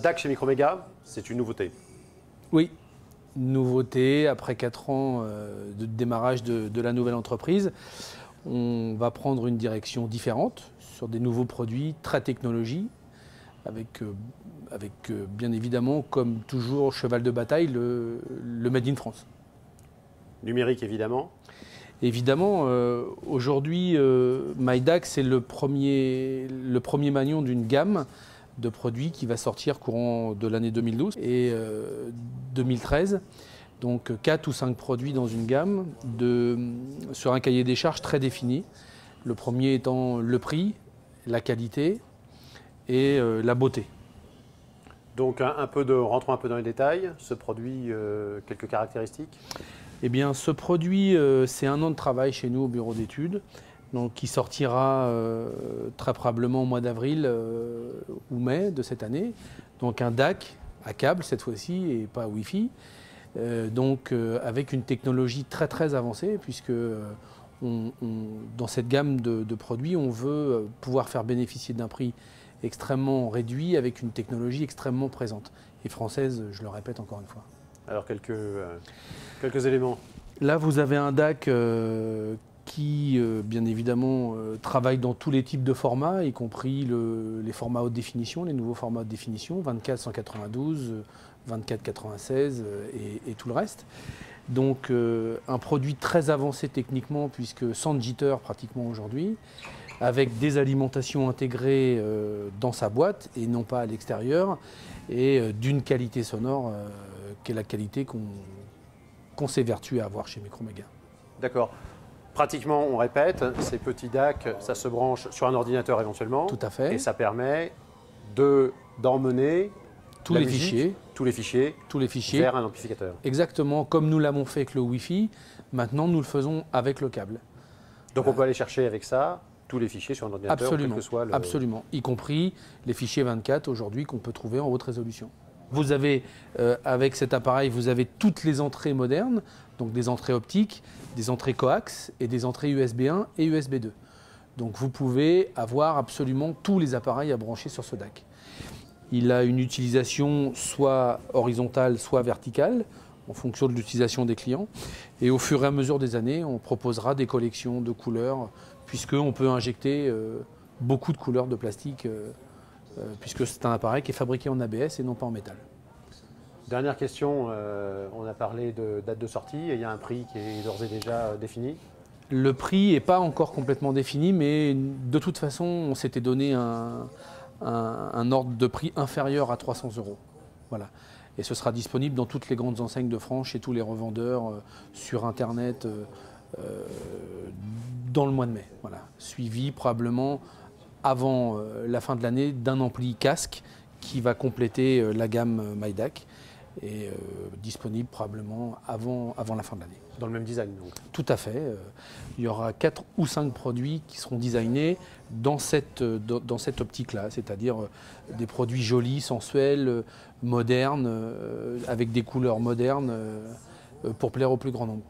DAC chez Microméga, c'est une nouveauté. Oui, nouveauté, après 4 ans de démarrage de la nouvelle entreprise, on va prendre une direction différente sur des nouveaux produits très technologiques, avec bien évidemment, comme toujours, cheval de bataille, le Made in France. Numérique évidemment. Évidemment, aujourd'hui, MyDAC, c'est le premier maillon d'une gamme de produits qui va sortir courant de l'année 2012 et 2013. Donc 4 ou 5 produits dans une gamme sur un cahier des charges très défini. Le premier étant le prix, la qualité et la beauté. Donc rentrons un peu dans les détails. Ce produit, quelques caractéristiques? Eh bien, ce produit, c'est 1 an de travail chez nous au bureau d'études, donc qui sortira très probablement au mois d'avril ou mai de cette année. Donc un DAC à câble cette fois-ci et pas Wi-Fi. Avec une technologie très très avancée, puisque dans cette gamme de produits, on veut pouvoir faire bénéficier d'un prix extrêmement réduit avec une technologie extrêmement présente et française, je le répète encore une fois. Alors quelques éléments. Là, vous avez un DAC qui, bien évidemment, travaille dans tous les types de formats, y compris les formats haute définition, les nouveaux formats haute définition, 24-192, 24-96 et tout le reste. Donc un produit très avancé techniquement, puisque sans jitter pratiquement aujourd'hui, avec des alimentations intégrées dans sa boîte et non pas à l'extérieur, et d'une qualité sonore qui est la qualité qu'on s'évertue à avoir chez Microméga. D'accord. Pratiquement, on répète, ces petits DAC, ça se branche sur un ordinateur éventuellement. Tout à fait. Et ça permet d'emmener tous les fichiers vers un amplificateur. Exactement, comme nous l'avons fait avec le Wi-Fi, maintenant nous le faisons avec le câble. Donc on peut aller chercher avec ça tous les fichiers sur un ordinateur, absolument, quel que soit le... Absolument, y compris les fichiers 24 aujourd'hui qu'on peut trouver en haute résolution. Vous avez, avec cet appareil, vous avez toutes les entrées modernes, donc des entrées optiques, des entrées coax et des entrées USB 1 et USB 2. Donc vous pouvez avoir absolument tous les appareils à brancher sur ce DAC. Il a une utilisation soit horizontale, soit verticale, en fonction de l'utilisation des clients. Et au fur et à mesure des années, on proposera des collections de couleurs, puisqu'on peut injecter beaucoup de couleurs de plastique, puisque c'est un appareil qui est fabriqué en ABS et non pas en métal. Dernière question, on a parlé de date de sortie, il y a un prix qui est d'ores et déjà défini? Le prix n'est pas encore complètement défini, mais de toute façon, on s'était donné un ordre de prix inférieur à 300 €. Voilà. Et ce sera disponible dans toutes les grandes enseignes de France, chez tous les revendeurs, sur Internet, dans le mois de mai. Voilà. Suivi probablement avant la fin de l'année d'un ampli casque qui va compléter la gamme MyDAC et disponible probablement avant la fin de l'année. Dans le même design donc? Tout à fait. Il y aura 4 ou 5 produits qui seront designés dans cette optique-là, c'est-à-dire des produits jolis, sensuels, modernes, avec des couleurs modernes pour plaire au plus grand nombre.